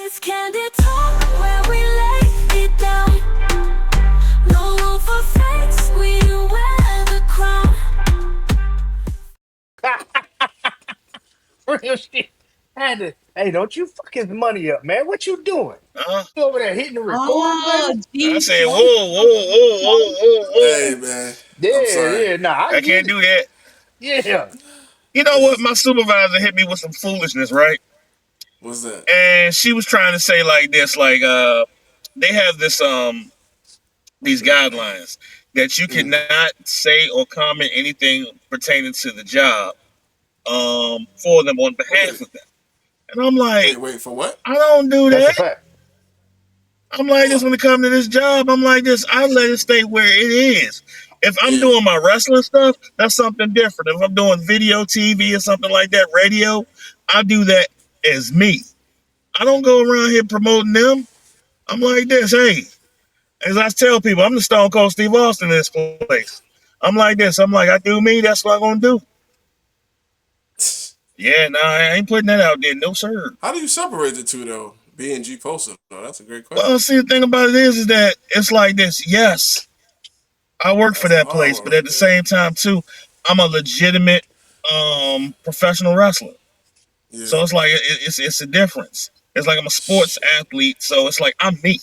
It's Candid Talk where we lay it down. No room for fakes, we wear the crown. Real shit. Had to, hey, don't you fuck his money up, man. What you doing? Uh, You over there hitting the record Oh, button? I G said, whoa, post. whoa, whoa, whoa, whoa, Hey whoa. man, I'm Yeah, sorry. yeah, nah, I I get can't it. do that. Yeah. You know This what? is My supervisor hit me with some foolishness, right? what's that? And she was trying to say like this, like they have this these guidelines that you Mm. cannot say or comment anything pertaining to the job for them on behalf Wait, of them. And I'm like, wait for what? I don't do That's a that. fact. I'm like this Huh? when it comes to this job. I'm like this. I let it stay where it is. If I'm Yeah, doing my wrestling stuff, that's something different. If I'm doing video, TV, or something like that, radio, I do that as me. I don't go around here promoting them. I'm like this. Hey, as I tell people, I'm the Stone Cold Steve Austin in this place. I'm like this. I'm like I do me. That's what I'm gonna do. Yeah, nah, I ain't putting that out there. No sir. how do you separate the two though? B and G posted though. That's a great question. Well, see, the thing about it is that it's like this. Yes, I work for That's a that hard place, one but right at the there. same time too, I'm a legitimate professional wrestler. So Yeah. it's like it's a difference. It's like I'm a sports athlete, so it's like I'm me.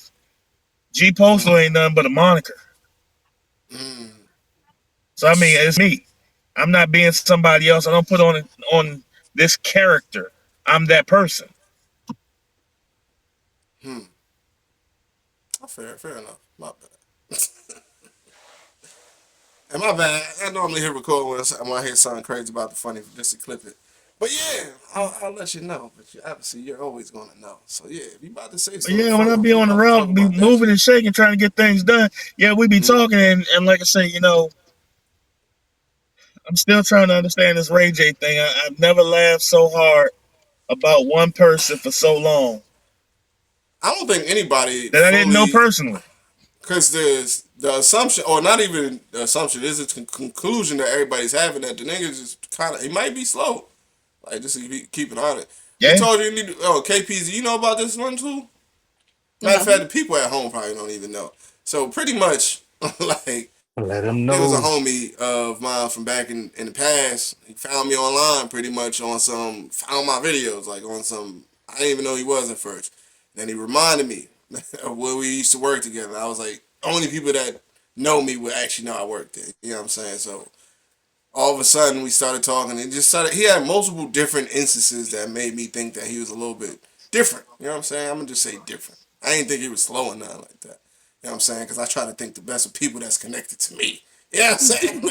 G Postal Mm. ain't nothing but a moniker. Mm. So I mean, it's me. I'm not being somebody else. I don't put on this character. I'm that person. Hmm. Oh, fair enough. My bad. And my bad. I normally hit record when I hear something crazy about the funny just to clip it. But yeah, I'll let you know. But obviously, you're always gonna know. So yeah, if you about to say But something yeah, when funny, I if be we on the about to talk route, be about that moving shit. and shaking, trying to get things done. Yeah, we be Mm. talking, and like I say, I'm still trying to understand this Ray J thing. I've never laughed so hard about one person for so long I don't think anybody that I didn't know fully, personally. because there's the assumption, or not even the assumption, is a conclusion that everybody's having that the niggas is kind of, he might be slow. Like, just to keep it on it. He Yeah, told you, oh, KPZ, you know about this one too? Matter of No. fact, the people at home probably don't even know. So pretty much, like, Let him it was a know. homie of mine from back in the past. He found me online pretty much on some, found my videos, like on some, I didn't even know he was at first. And he reminded me of where we used to work together. I was like, only people that know me would actually know I worked there. You know what I'm saying? So all of a sudden we started talking and just started, he had multiple different instances that made me think that he was a little bit different. You know what I'm saying? I'm going to just say different. I didn't think he was slow or nothing like that. You know what I'm saying? Because I try to think the best of people that's connected to me. You know what I'm saying?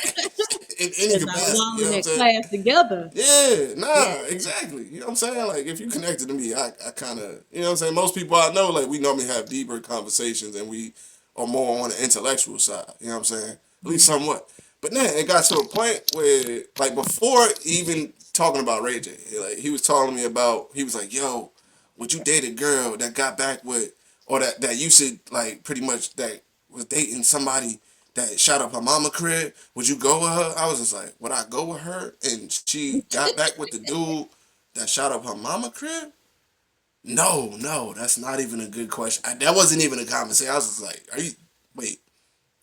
In any Because I was capacity. all You in know what I'm that saying? class together. Yeah, Yeah. nah, exactly. You know what I'm saying? Like, if you connected to me, I kind of, you know what I'm saying? Most people I know, like, we normally have deeper conversations and we are more on the intellectual side. You know what I'm saying? At least somewhat. But then it got to a point where, like, before even talking about Ray J, like, he was telling me about, he was like, yo, would you date a girl that got back with, or that used to, like, pretty much, that was dating somebody that shot up her mama crib? Would you go with her? I was just like, would I go with her? And she got back with the dude that shot up her mama crib? No, that's not even a good question. That wasn't even a conversation. I was just like, wait,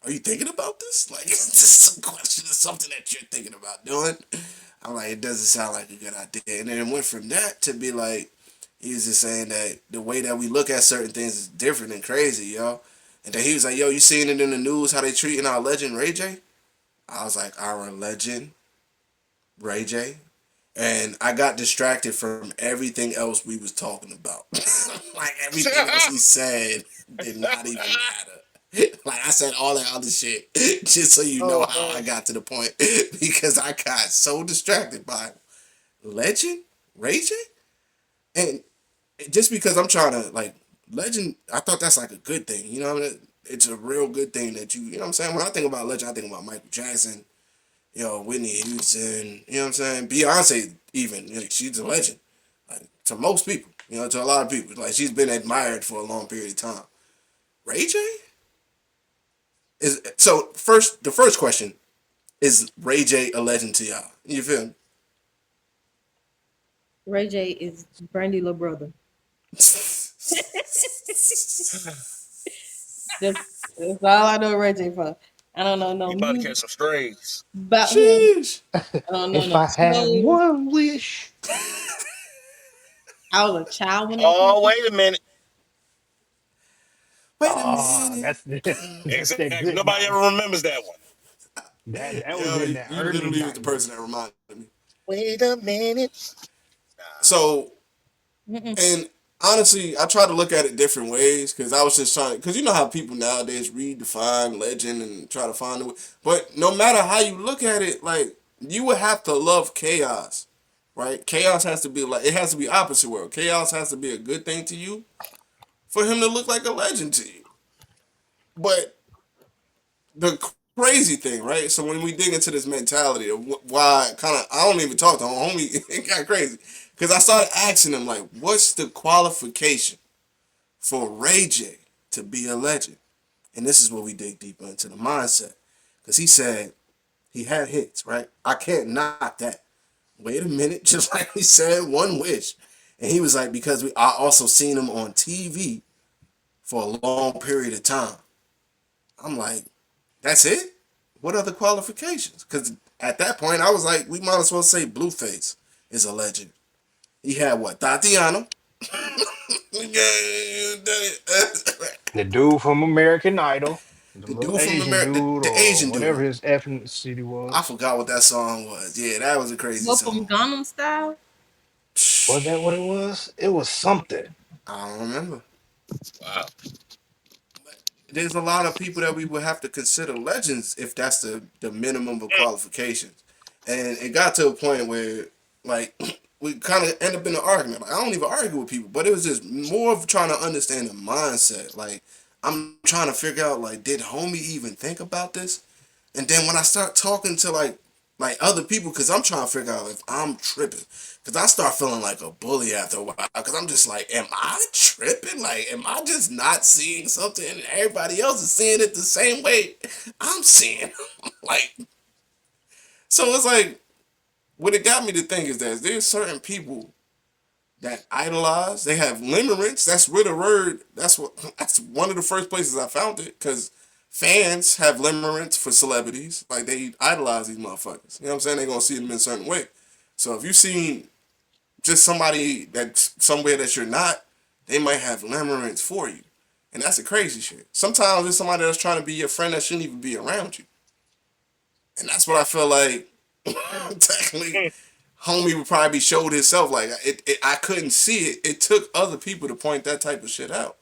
are you thinking about this? Like, is this a question or something that you're thinking about doing? I'm like, it doesn't sound like a good idea. And then it went from that to be like, he was just saying that the way that we look at certain things is different and crazy, yo. And then he was like, yo, you seen it in the news how they treating our legend Ray J? I was like, our legend Ray J? And I got distracted from everything else we was talking about. Like everything else he said did not even matter. Like I said all that other shit just so you know Oh how I man. got to the point because I got so distracted by legend Ray J, and just because I'm trying to like legend, I thought that's like a good thing. You know what I mean? It's a real good thing that you know what I'm saying? When I think about legend, I think about Michael Jackson, Whitney Houston, you know what I'm saying? Beyonce even, she's a legend. Like, to most people, to a lot of people. Like she's been admired for a long period of time. Ray J? Is so first the first question, is Ray J a legend to y'all? You feel me? Ray J is Brandy little brother. That's, that's all I know Ray J for. I don't know no You about to music catch some strays. about him. Sheesh. I don't know If no I had shows. one wish. I was a child when that came Oh, out. wait a minute. Wait a Oh, minute. that's that Exactly. good Nobody ever night. remembers that one. That was Yo, in the you early literally was the person '90s. that reminded me. Wait a minute. So, Mm-mm. and honestly, I try to look at it different ways because I was just trying. Because you know how people nowadays redefine legend and try to find it. But no matter how you look at it, like you would have to love chaos, right? Chaos has to be like it has to be opposite world. Chaos has to be a good thing to you for him to look like a legend to you. But the crazy thing, right? So when we dig into this mentality of why, kind of, I don't even talk to homie. It got crazy because I started asking him like, what's the qualification for Ray J to be a legend? And this is where we dig deeper into the mindset because he said he had hits, right? I can't knock that. Wait a minute, just like he said, one wish, and he was like, because I also seen him on TV for a long period of time. I'm like, that's it? What other qualifications? Because at that point, I was like, we might as well say Blueface is a legend. He had what? Tatiana. The dude from American Idol, the The little dude from Asian America, dude, the or Asian whatever dude. his ethnicity I was. forgot what that song was. Yeah, that was a crazy What from song. Gangnam Style? Was that what it was? It was something. I don't remember. Wow. There's a lot of people that we would have to consider legends if that's the minimum of qualifications. And it got to a point where, like, we kind of end up in an argument. Like, I don't even argue with people, but it was just more of trying to understand the mindset. Like, I'm trying to figure out, like, did homie even think about this? And then when I start talking to like other people, because I'm trying to figure out if I'm tripping, because I start feeling like a bully after a while, because I'm just like, am I tripping? Like, am I just not seeing something and everybody else is seeing it the same way I'm seeing? Like, so it's like what it got me to think is that there's certain people that idolize. They have limerence. That's where the word. That's what. That's one of the first places I found it because fans have limerence for celebrities. Like they idolize these motherfuckers. You know what I'm saying? They're gonna see them in a certain way. So if you seen just somebody that's somewhere that you're not, they might have limerence for you, and that's the crazy shit. Sometimes it's somebody that's trying to be your friend that shouldn't even be around you, and that's what I feel like. Technically, homie would probably be showed himself like I couldn't see it. It took other people to point that type of shit out.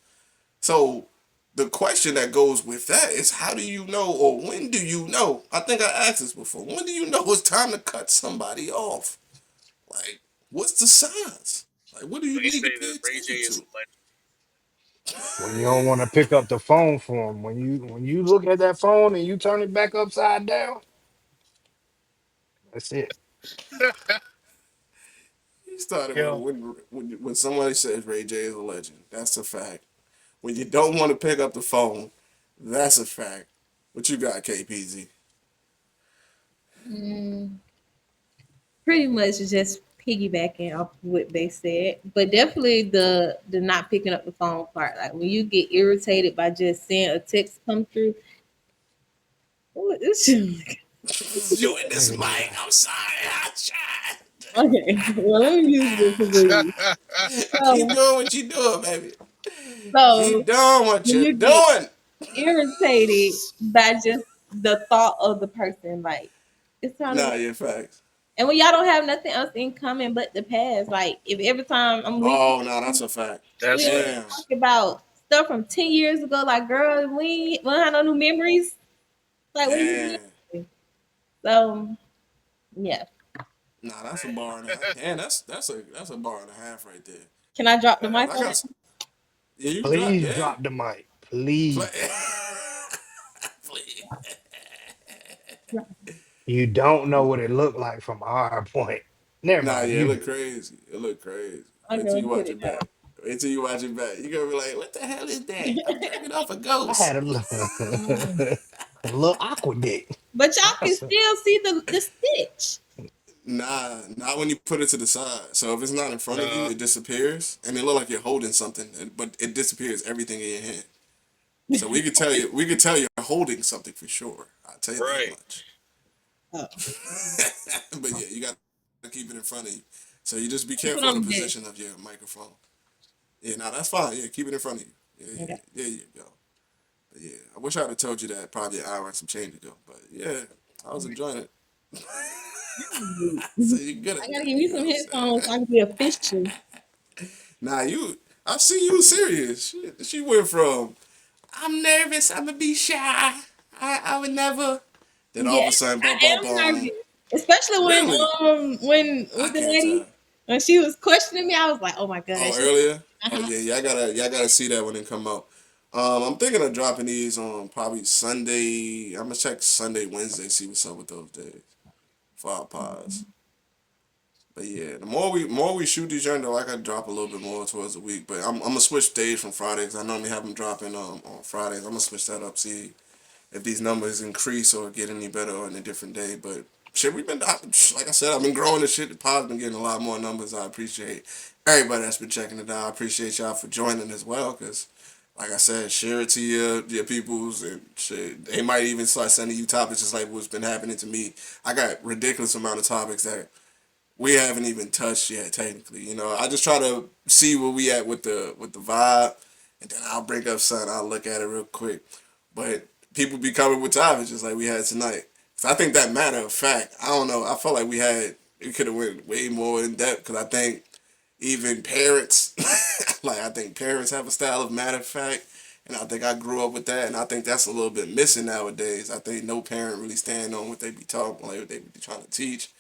So the question that goes with that is how do you know or when do you know? I think I asked this before. When do you know it's time to cut somebody off? Like, what's the signs? Like, what do you They need to say pay that Ray J attention is to? a legend. When you don't want to pick up the phone for him, when you look at that phone and you turn it back upside down, that's it. You started with Yo, when somebody says Ray J is a legend. That's a fact. When you don't want to pick up the phone, that's a fact. What you got, KPZ? Mm, pretty much just piggybacking off what they said, but definitely the not picking up the phone part. Like when you get irritated by just seeing a text come through, what this shit? You in this Nigga mic? there. I'm sorry, I tried. Okay, well let me use this for you. Keep So, doing what you doing, baby. Keep so doing what when you're you get doing. irritated by just the thought of the person, like it's time to. Nah, yeah, facts. And when y'all don't have nothing else in common but the past, like if every time I'm with Oh, no, you, that's a fact. that's we fact. Damn. talk about stuff from 10 years ago, like girl, we don't have no new memories. Like what you Damn. doing? So yeah. Nah, that's a bar and a half. Damn, that's a bar and a half right there. Can I drop the mic I on got. that? Yeah, you can drop. Please Yeah. drop the mic. Play. Please. Please. You don't know what it looked like from our point. Never Nah, mind, yeah, it you look do. crazy. It look crazy. I'm Wait till gonna you put watch it it down. back. Wait till you watch it back. You're gonna be like, what the hell is that? I'm jerking off a I had ghost. a little, a little aqua dick. But y'all can still see the stitch. Nah, not when you put it to the side. So if it's not in front of you, Nah, it disappears, and it look like you're holding something, but it disappears everything in your hand. So we could tell you're holding something for sure. I'll tell you that right. much. Oh, But yeah, you got to keep it in front of you. So you just be keep it careful of the on the desk. position of your microphone. Yeah, now that's fine. Yeah, keep it in front of you. Yeah, yeah, Okay. there you go. But yeah, I wish I would have told you that probably an hour and some change ago. But yeah, I was enjoying it. So you're good I at gotta that. give You you know some what I'm headphones so saying? I can be official. Nah, I see you serious. She went from I'm nervous, I'm gonna be shy. I would never. Then all of a Yes, sudden, bum I bum am bum. nervous, especially Really? when I with the can't lady tell. when she was questioning me. I was like, oh my Oh, gosh. earlier? Oh Uh-huh. yeah, y'all gotta see that when it come out. I'm thinking of dropping these on probably Sunday. I'm gonna check Sunday, Wednesday, see what's up with those days for our pods. But yeah, the more we shoot these joints, though, I gotta drop a little bit more towards the week. But I'm gonna switch days from Fridays. I normally have them dropping on Fridays. I'm gonna switch that up. See if these numbers increase or get any better on a different day. But shit, like I said, I've been growing this shit. The pod's been getting a lot more numbers. I appreciate everybody that's been checking it out. I appreciate y'all for joining as well, cause like I said, share it to your peoples and shit. They might even start sending you topics just like what's been happening to me. I got ridiculous amount of topics that we haven't even touched yet technically. I just try to see where we at with the vibe, and then I'll bring up something. I'll look at it real quick, but people be coming with topics just like we had tonight. So I think that matter of fact, I don't know. I felt like we could have went way more in depth because I think even parents, like I think parents have a style of matter of fact. And I think I grew up with that, and I think that's a little bit missing nowadays. I think no parent really stand on what they be talking, like what they be trying to teach.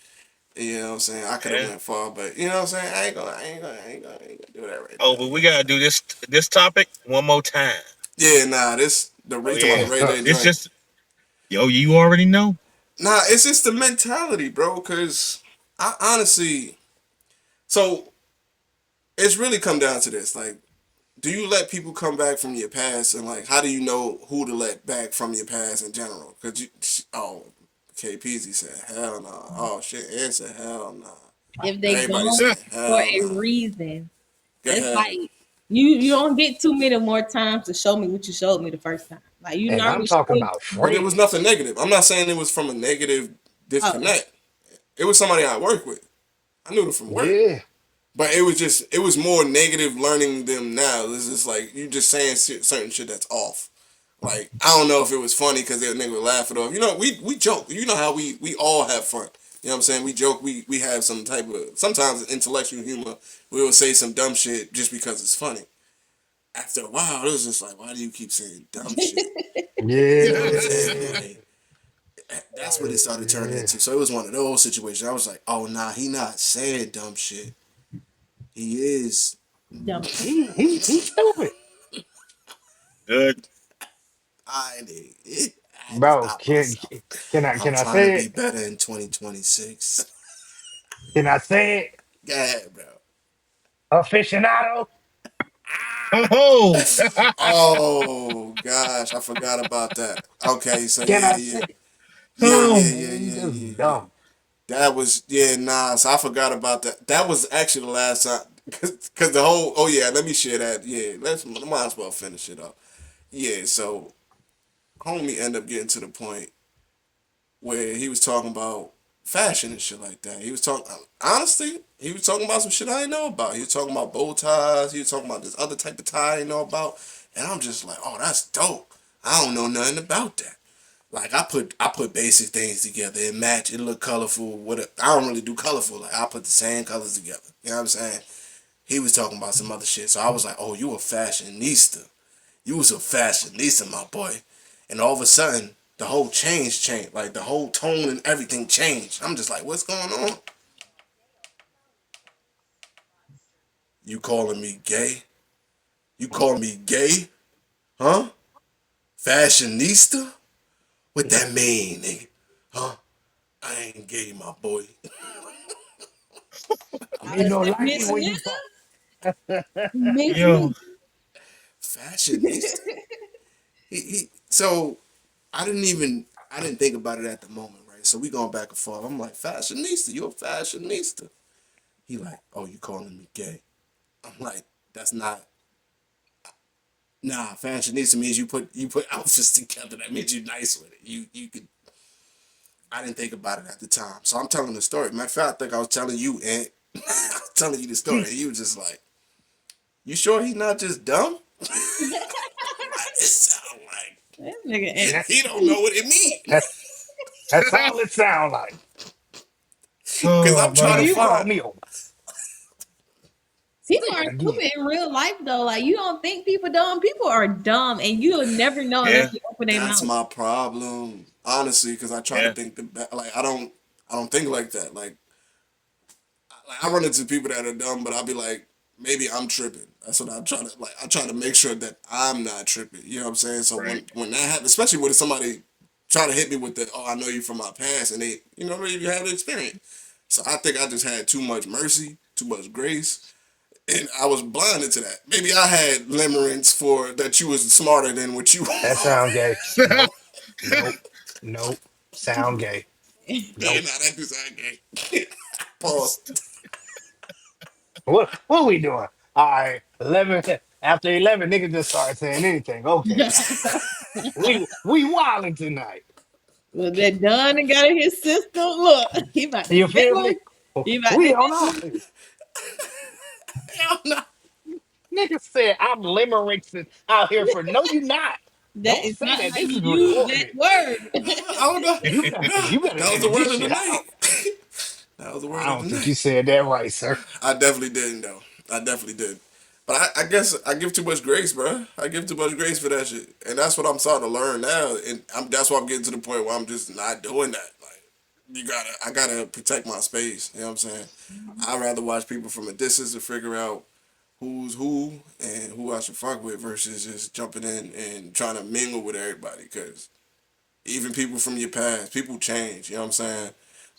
You know what I'm saying? I could have Yeah. went far, but you know what I'm saying? I ain't gonna do that right Oh, now. but we gotta do this topic one more time. Yeah, nah, Oh you talking about yeah, the Ray J it's joint? just you already know. Nah, it's just the mentality, bro. Cause I honestly, so it's really come down to this. Like, do you let people come back from your past, and like, how do you know who to let back from your past in general? Cause KPZ said hell no. Oh shit, Ann said hell no. If they Everybody gone Yeah. said for hell a no. reason, Go it's ahead. like you don't get too many more times to show me what you showed me the first time. Like you And I'm already talking showed about But it was friends. nothing negative. I'm not saying it was from a negative oh disconnect. It was somebody I work with. I knew them from work. Yeah. But it was more negative learning them now. It's just like you just saying certain shit that's off. Like I don't know if it was funny because they nigga would laugh it off. We joke. You know how we all have fun. You know what I'm saying? We joke. We have some type of sometimes intellectual humor. We will say some dumb shit just because it's funny. After a while, it was just like, why do you keep saying dumb shit? You know what I'm Yeah. saying? Like, that's what it started turning Yeah. into. So it was one of those situations. I was like, oh nah, he not saying dumb shit. He is. dumb shit. He's stupid. Good. I need. I had to Bro, stop myself. can I I'm can I trying to say be it? better in 2026. Can I say it? Go ahead, bro. Aficionado? Oh, Oh gosh, I forgot about that. Okay, so Can yeah, I yeah, say it? yeah, Nah, yeah, oh, yeah, man, you yeah, yeah, just yeah. dumb. That was nah. So I forgot about that. That was actually the last time, cause the whole. Oh yeah, let me share that. Yeah, might as well finish it up. Yeah, so homie ended up getting to the point where he was talking about fashion and shit like that. He was talking honestly, he was talking about some shit I didn't know about. He was talking about bow ties. He was talking about this other type of tie I didn't know about. And I'm just like, oh, that's dope. I don't know nothing about that. Like I put basic things together. It match. It look colorful. I don't really do colorful. Like I put the same colors together. You know what I'm saying? He was talking about some other shit. So I was like, oh, you a fashionista. You was a fashionista, my boy. And all of a sudden, the whole changed. Like the whole tone and everything changed. I'm just like, what's going on? You calling me gay? You calling me gay? Huh? Fashionista? What that mean, nigga? Huh? I ain't gay, my boy. Me I no said, like it Miss when you Nigga, talk. Miss yo, Nigga. Fashionista? So I didn't think about it at the moment, right? So we going back and forth. I'm like, fashionista, you a fashionista? He like, oh, you calling me gay? I'm like, that's not. Nah, fashionista means you put outfits together. That means you nice with it. You could. I didn't think about it at the time, so I'm telling the story. Matter of fact, I think I was telling you, and I was telling you the story, and you was just like, "You sure he's not just dumb?" It sound like That nigga ain't. That, he don't know what it means. that's that's all it sound like. Cause Oh I'm trying to man. You call find. me a People say are it again. stupid in real life though. Like you don't think people dumb. People are dumb, and you'll never know unless Yeah. you open their That's mouth. my problem, honestly. Cause I try to Yeah. think like I don't think like that. Like I run into people that are dumb, but I'll be like, maybe I'm tripping. That's what I'm trying to like. I try to make sure that I'm not tripping. You know what I'm saying? So Right. when that happens, especially when somebody try to hit me with the, oh, I know you from my past, and they, you have the experience. So I think I just had too much mercy, too much grace, and I was blinded to that. Maybe I had limerence for that you was smarter than what you That are. sound gay. Nope. Nope. Nope. Sound gay. Yeah, Nope. nah, that do sound gay. Pause. What we doing? All right. 11 after 11, niggas just start saying anything. Okay. We wilding tonight. Well, that done and got in his system. Look, he about to You feel network. me? He about We to on network. offense. Hell no. Nigga said I'm limericks out here for no you not. That Don't is say not that. how This you is use that recorded. word. I don't know. Nah, You better that was the edit word this of the shit night. out. That was the word I of the don't think night. you said that right, sir. I definitely didn't though. I definitely did. But I guess I give too much grace, bro. I give too much grace for that shit, and that's what I'm starting to learn now. And that's why I'm getting to the point where I'm just not doing that. Like, I gotta protect my space. You know what I'm saying? I'd rather watch people from a distance to figure out who's who and who I should fuck with versus just jumping in and trying to mingle with everybody. Because even people from your past, people change. You know what I'm saying?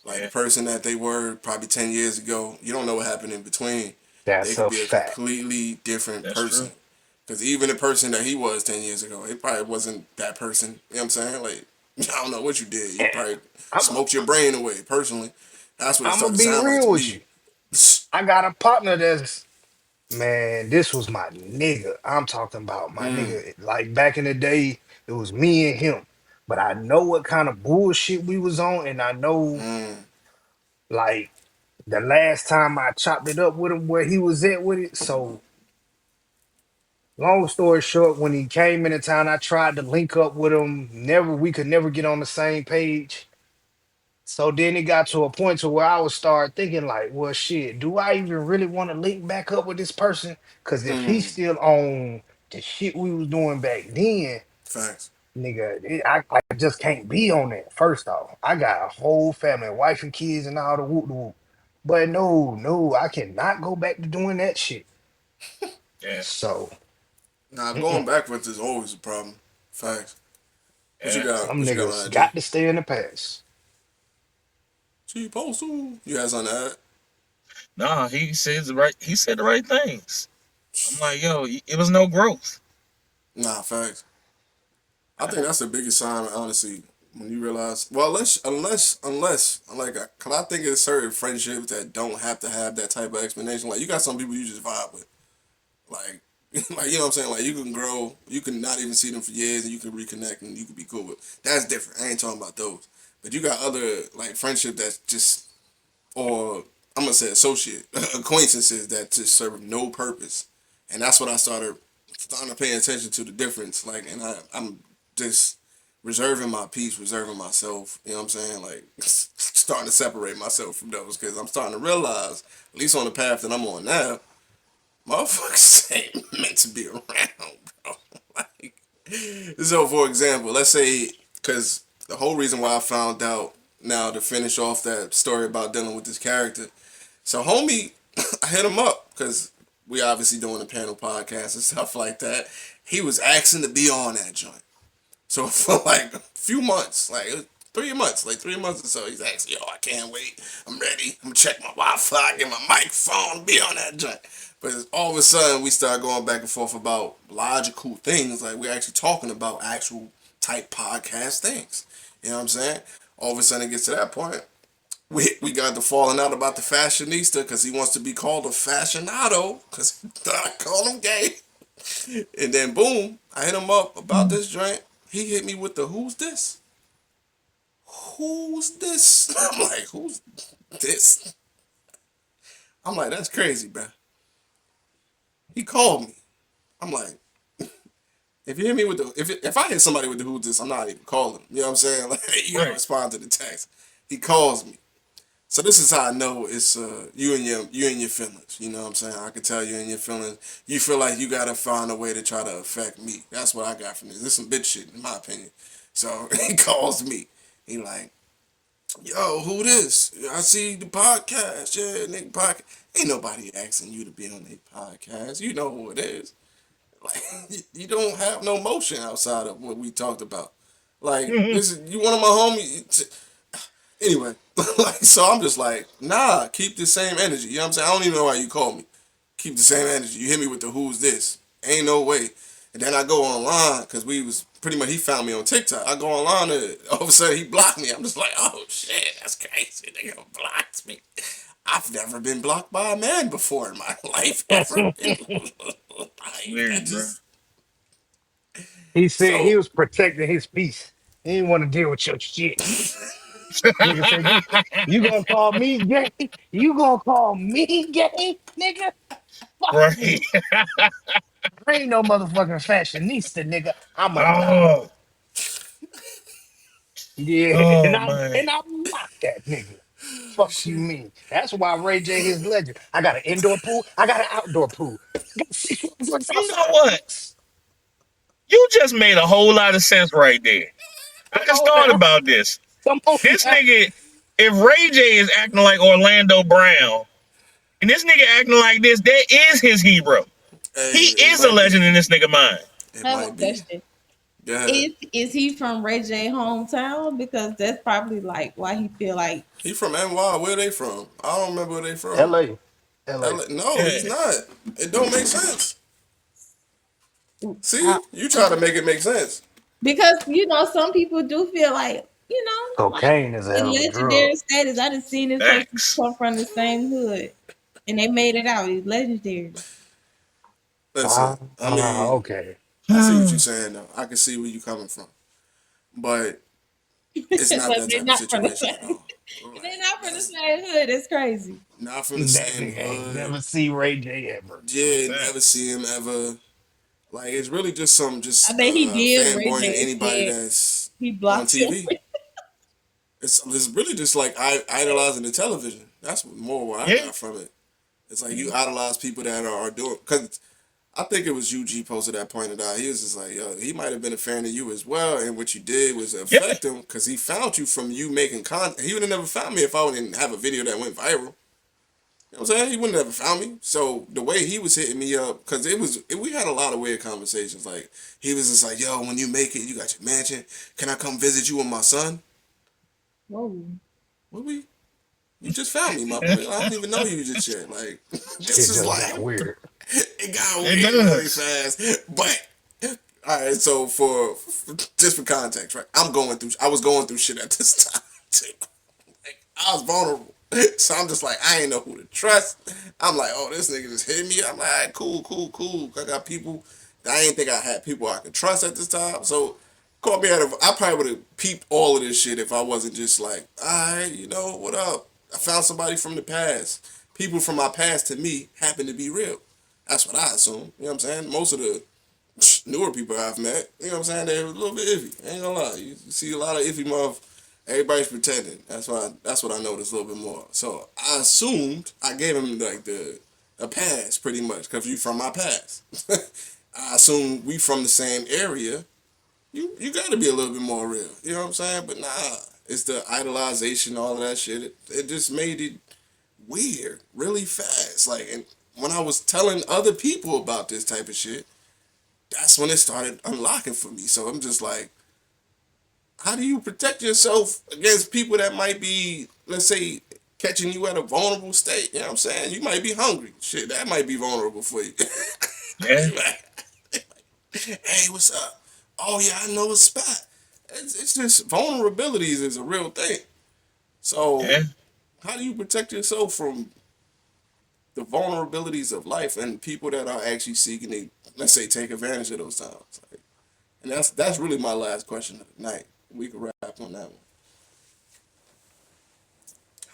Like the Yeah. person that they were probably 10 years ago, you don't know what happened in between. They That's could a be a fact. completely different That's person. true. Because even the person that he was 10 years ago, it probably wasn't that person. You know what I'm saying? Like, I don't know what you did. You And probably I'm smoked your brain away, personally. That's what it I'm gonna started to be sound like to real with me. you. I got a partner that's man, this was my nigga. I'm talking about my Mm, nigga. Like back in the day, it was me and him. But I know what kind of bullshit we was on, and I know mm, like the last time I chopped it up with him where he was at with it. So long story short, when he came into town, I tried to link up with him. Never we could never get on the same page. So then it got to a point to where I would start thinking like, well, shit, do I even really want to link back up with this person? Because if he's mm. still on the shit we was doing back then, Facts. nigga, I just can't be on that. First off, I got a whole family, wife and kids, and all the whoop the whoop. But no, I cannot go back to doing that shit. Yeah. So Nah, going mm-mm, backwards is always a problem. Facts. What you Yeah. got? some What you got niggas on IG? got to stay in the past. She postal. You had something to add? Nah, he says the right. He said the right things. I'm like, yo, it was no growth. Nah, facts. I think that's the biggest sign, honestly, when you realize. Well, unless, like, cause I think it's certain friendships that don't have to have that type of explanation. Like, you got some people you just vibe with, like, like you know what I'm saying. Like, you can grow, you can not even see them for years, and you can reconnect, and you can be cool with. That's different. I ain't talking about those. But you got other like friendship that's just, or I'm gonna say associate acquaintances that just serve no purpose, and that's what I starting to pay attention to the difference. Like, and I'm just reserving my peace, reserving myself. You know what I'm saying? Like, starting to separate myself from those because I'm starting to realize, at least on the path that I'm on now, motherfuckers ain't meant to be around, bro. Like, so for example, let's say, because the whole reason why I found out now to finish off that story about dealing with this character, so homie, I hit him up because we obviously doing a panel podcast and stuff like that. He was asking to be on that joint. So for like a few months, like 3 months, like 3 months or so, he's asking, yo, I can't wait. I'm ready. I'm gonna check my Wi-Fi, get my microphone, be on that joint. But all of a sudden, we start going back and forth about logical things. Like we're actually talking about actual type podcast things. You know what I'm saying? All of a sudden, it gets to that point. We got the falling out about the fashionista because he wants to be called a fashionado because I call him gay. And then boom, I hit him up about this joint. He hit me with the who's this? Who's this? I'm like, who's this? I'm like, that's crazy, bro. He called me. I'm like, if you hit me with the if I hit somebody with the who's this, I'm not even calling. You know what I'm saying? Like you gotta Right. respond to the text. He calls me. So this is how I know it's you and your feelings. You know what I'm saying? I can tell you and your feelings. You feel like you gotta find a way to try to affect me. That's what I got from this. This is some bitch shit in my opinion. So he calls me. He like, yo, who this? I see the podcast. Yeah, nigga podcast. Ain't nobody asking you to be on their podcast. You know who it is. Like you don't have no motion outside of what we talked about. Like Mhm. this is you one of my homies. Anyway, like so I'm just like, nah, keep the same energy. You know what I'm saying? I don't even know why you called me. Keep the same energy. You hit me with the who's this? Ain't no way. And then I go online because we was pretty much he found me on TikTok. I go online and all of a sudden he blocked me. I'm just like, oh shit, that's crazy. Nigga blocked me. I've never been blocked by a man before in my life ever. Like, that Weird, bro. just He said he so was protecting his peace. He didn't want to deal with your shit. Nigga said, you gonna call me gay? You gonna call me gay, nigga? Fuck Right. you. I ain't no motherfucking fashionista, nigga. I'm a thot. Oh. Yeah, Oh man. and I blocked that nigga. Fuck you mean? That's why Ray J his legend. I got an indoor pool. I got an outdoor pool. I got six motherfuckers You know outside the what? house. You just made a whole lot of sense right there. I Come just on thought now. about this. Come on This now. nigga, if Ray J is acting like Orlando Brown, and this nigga acting like this, that is his hero. He hey, it is a might be. legend in this nigga mind. It I have a might be. question. Go ahead. Is he from Ray J hometown? Because that's probably like why he feel like He from NY. Where they from? I don't remember where they from. LA. LA. LA. No, Yeah. he's not. It don't make sense. I, See, you try to make it make sense. because some people do feel like like Cocaine is a in hell of a legendary drug. status. I done seen this person Facts. come from the same hood and they made it out. He's legendary. Listen, I mean, Okay. I see what you're saying though. I can see where you coming from, but it's not But that they're type of not from the situation at same. all. They're Like not from the that's same hood. That's crazy. not from the That same nigga ain't hood. never see Ray J ever. Yeah, never Facts. see him ever. Like it's really just some I just bet he did. Ray fanboying J anybody said that's he on blocked him. TV. It's really just like idolizing the television. That's more what I Yeah. got from it. It's like you idolize people that are doing because I think it was UG posted that pointed out. He was just like, yo, he might have been a fan of you as well, and what you did was Yeah. affect him because he found you from you making content. He would have never found me if I didn't have a video that went viral. You know what I'm saying? He wouldn't have ever found me. So the way he was hitting me up, because we had a lot of weird conversations. Like he was just like, yo, when you make it, you got your mansion. Can I come visit you with my son? Whoa. What we? You just found me, my boy. I don't even know you just yet. Like this Shit is just got like weird. it got It weird really does. fast. But all right, so just for context, right? I was going through shit at this time too. Like I was vulnerable. So I'm just like, I ain't know who to trust. I'm like, oh, this nigga just hit me. I'm like, all right, cool, cool, cool. I got people. I ain't think I had people I could trust at this time. So caught me at a. I probably would have peeped all of this shit if I wasn't just like, all right, what up? I found somebody from the past. People from my past to me happen to be real. That's what I assume. You know what I'm saying? Most of the newer people I've met, you know what I'm saying, they're a little bit iffy. I ain't gonna lie. You see a lot of iffy motherfuckers. Everybody's pretending. That's what I noticed a little bit more. So I assumed I gave him like the a pass pretty much because you from my past. I assume we from the same area. You got to be a little bit more real. You know what I'm saying? But nah, it's the idolization, all of that shit. It just made it weird really fast. Like, and when I was telling other people about this type of shit, that's when it started unlocking for me. So I'm just like, how do you protect yourself against people that might be, let's say, catching you at a vulnerable state? You know what I'm saying? You might be hungry. Shit, that might be vulnerable for you. Yeah. You might- hey, what's up? Oh yeah, I know a spot. it's just vulnerabilities is a real thing. So Yeah. how do you protect yourself from the vulnerabilities of life and people that are actually seeking to, let's say, take advantage of those times? Like, and that's really my last question of the night. We can wrap on that one.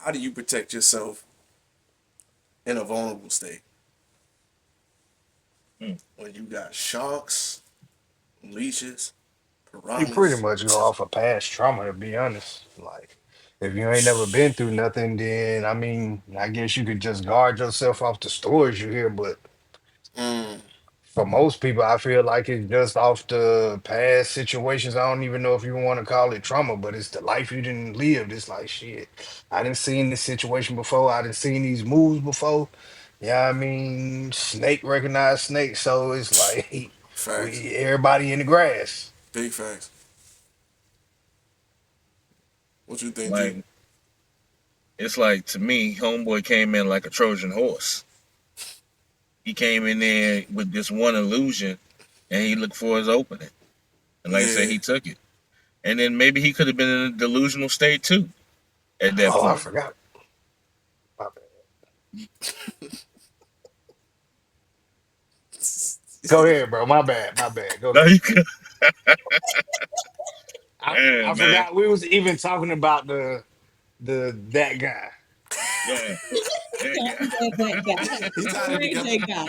How do you protect yourself in a vulnerable state Mm. when you got sharks, leashes, You pretty piranhas? much go off of past trauma, to be honest. Like, if you ain't never been through nothing, then I mean, I guess you could just guard yourself off the stories you hear. But Mm, for most people, I feel like it's just off the past situations. I don't even know if you want to call it trauma, but it's the life you didn't live. It's like shit. I didn't seen this situation before. I didn't seen these moves before. Yeah, I mean, snake recognize snake, so it's like facts. we everybody in the grass. Big facts. What you think, G? Like it's like to me, homeboy came in like a Trojan horse. He came in there with this one illusion, and he looked for his opening. And like I said, Yeah. he took it. And then maybe he could have been in a delusional state too at that Oh, I point. forgot. My bad. Go ahead, bro. My bad. My bad. Go No, ahead. you could. I Man, man. forgot we was even talking about the that guy. Yeah, that That guy. guy. He tied Who it is together. that guy?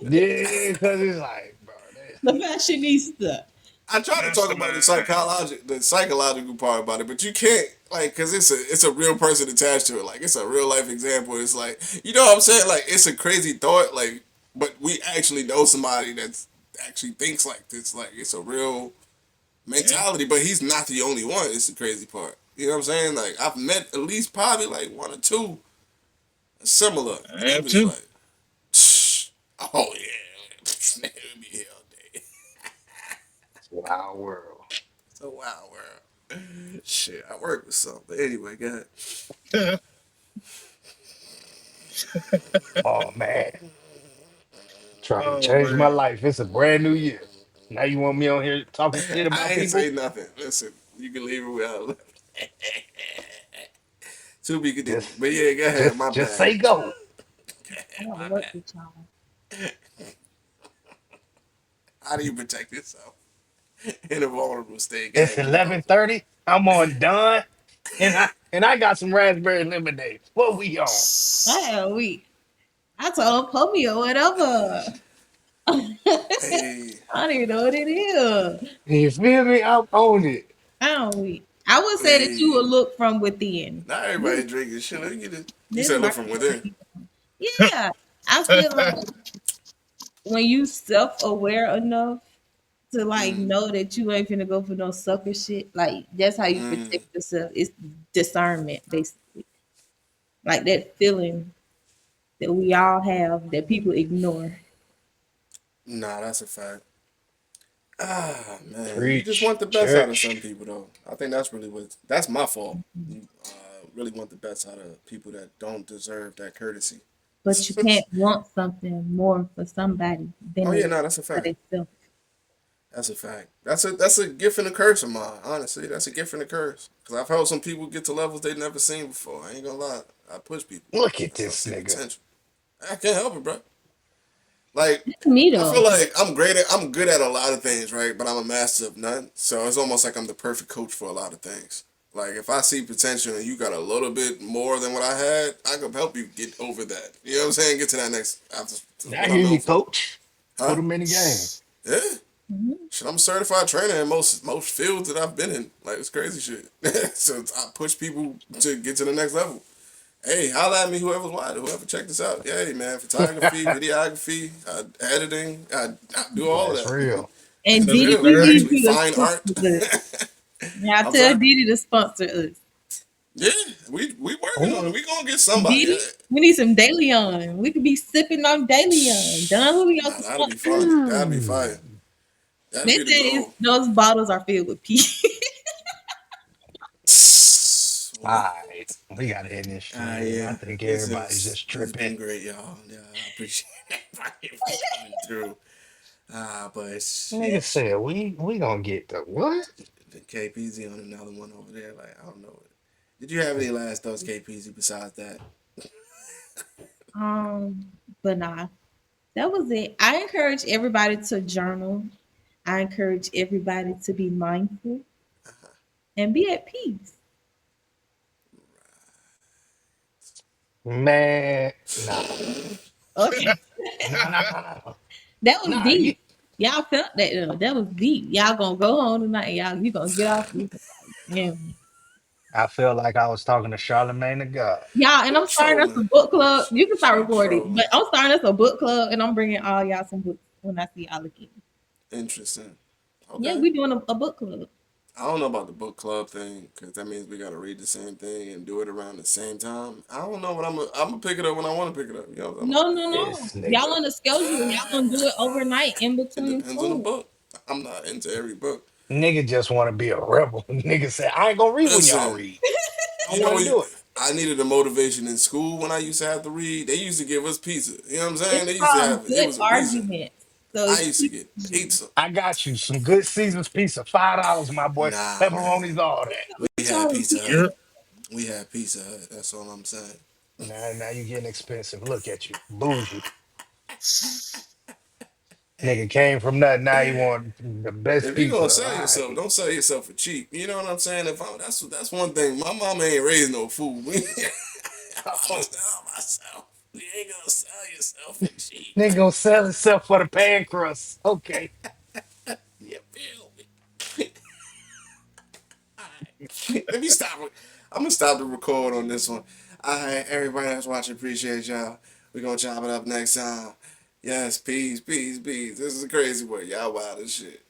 Yeah, because it's like, bro, that, The fashionista. I try to talk about Mastermind. the psychological part about it, but you can't like because it's a real person attached to it. Like it's a real life example. It's like you know what I'm saying. Like it's a crazy thought. Like but we actually know somebody that's actually thinks like this. Like it's a real Yeah, mentality. But he's not the only one. It's the crazy part. You know what I'm saying? Like I've met at least probably like one or two similar, I and they have was too. like, oh yeah, it be hell day. it's a wild world. It's a wild world. Shit, I work with some. But anyway, go ahead. Oh man, trying to Oh change my man. life. It's a brand new year. Now you want me on here talking shit I about ain't people? say nothing. Listen, you can leave it without to be continued. Just, But yeah, go ahead. My just bad. say go. I gotta My work bad. with y'all. How do you protect yourself in a vulnerable state? Go It's ahead, G. 11:30. I'm on done, and I got some raspberry lemonade. What we on? I we. I told Pomeo whatever. Hey, I don't even know what it is. You feel me? I'm on it. I don't we. I would say that you hey. will look from within. Not This, everybody drinking shit. Let me get it. You this said look market from for within. people. Yeah. I feel like when you self-aware enough to like Mm, know that you ain't finna go for no sucker shit, like that's how you mm. protect yourself. It's discernment, basically. Like that feeling that we all have that people ignore. Nah, that's a fact. Ah, man. You just want Preach, the best out of some church. people, though. I think that's really what. That's my fault. You really want the best out of people that don't deserve that courtesy. But you can't want something more for somebody than Oh they yeah, no, want that's a for fact. themselves. That's a fact. That's a gift and a curse of mine. Honestly, that's a gift and a curse. Cause I've helped some people get to levels they've never seen before. I ain't gonna lie. I push people. Look at Cause I this see nigga. potential. I can't help it, bro. Like That's me I feel though. like I'm good at a lot of things, right? But I'm a master of none. So it's almost like I'm the perfect coach for a lot of things. Like if I see potential and you got a little bit more than what I had, I can help you get over that. You know what I'm saying? Get to that next after I what I'm hear known you, for. coach. Put Huh? him in the game. Yeah. Mhm. Shit, I'm a certified trainer in most fields that I've been in. Like it's crazy shit. So I push people to get to the next level. Hey, holla at me, whoever's watching, whoever check this out. Yeah, hey, man, photography, videography, editing, I do all of That's that. real. And It's Diddy, real. we need 60/30. Actually, you to fine sponsor art. us. Now I'm tell sorry. Diddy to sponsor us. Yeah, we working on it. Oh, We gonna get somebody. Diddy, we need some daily on. We could be sipping on daily on. Don Julio Nah, to that'll be sponsor fun. us. That'll be fire. mm. That'll They be the say it's, goal. those bottles are filled with pee. All Well, right, we gotta end this shit. I yeah, think this everybody's is just it's tripping. been great, y'all. Yeah, I appreciate everybody for coming through. But Nigga shit, said we gonna get the what? Then KPZ on another one over there. Like I don't know. Did you have any last thoughts, KPZ, besides that? Um, but nah, that was it. I encourage everybody to journal. I encourage everybody to be mindful and be at peace. Man, nah. Okay. Nah, nah, nah, nah. That was Nah, you deep. Y'all felt that though. That was deep. Y'all gonna go home tonight. You gonna get off. Damn. I feel like I was talking to Charlemagne the God. Y'all, and You I'm starting us a trolling? book club. You can start You recording, but trolling? I'm starting us a book club, and I'm bringing all y'all some books when I see y'all again. Interesting. Yeah, Okay. we doing a book club. I don't know about the book club thing because that means we got to read the same thing and do it around the same time. I don't know what I'm gonna pick it up when I want to pick it up. You know what I'm No, saying? no, no. This Y'all nigga. on the schedule. Y'all gonna do it overnight in It between depends on the school. book. I'm not into every book. Nigga just want to be a rebel. Nigga said, I ain't gonna read when y'all Listen, read. I you know want to what? do it. I needed a motivation in school when I used to have to read. They used to give us pizza. You know what I'm saying? It's They used to called have it good was a reason. arguments. So I it used to get teaches you. pizza. I got you some good Caesar's pizza, $5, my boy. Nah, man. Pepperonis, all that. We What had y'all Pizza repeat? Hut. Yep. We had Pizza Hut. That's all I'm saying. Now you getting expensive. Look at you, bougie. Nigga came from nothing. Now you want the best If you gonna pizza. All sell yourself, right. don't sell yourself for cheap. You know what I'm saying? If I, that's one thing. My mama ain't raised no fool. I'ma sell myself. You ain't gonna sell yourself for cheap. Nigga gonna sell himself for the pan crust. Okay. You feel me? Let me stop. I'm gonna stop the record on this one. All right, everybody that's watching, appreciate y'all. We gonna chop it up next time. Yes, peace, peace, peace. This is a crazy one. Y'all wild as shit.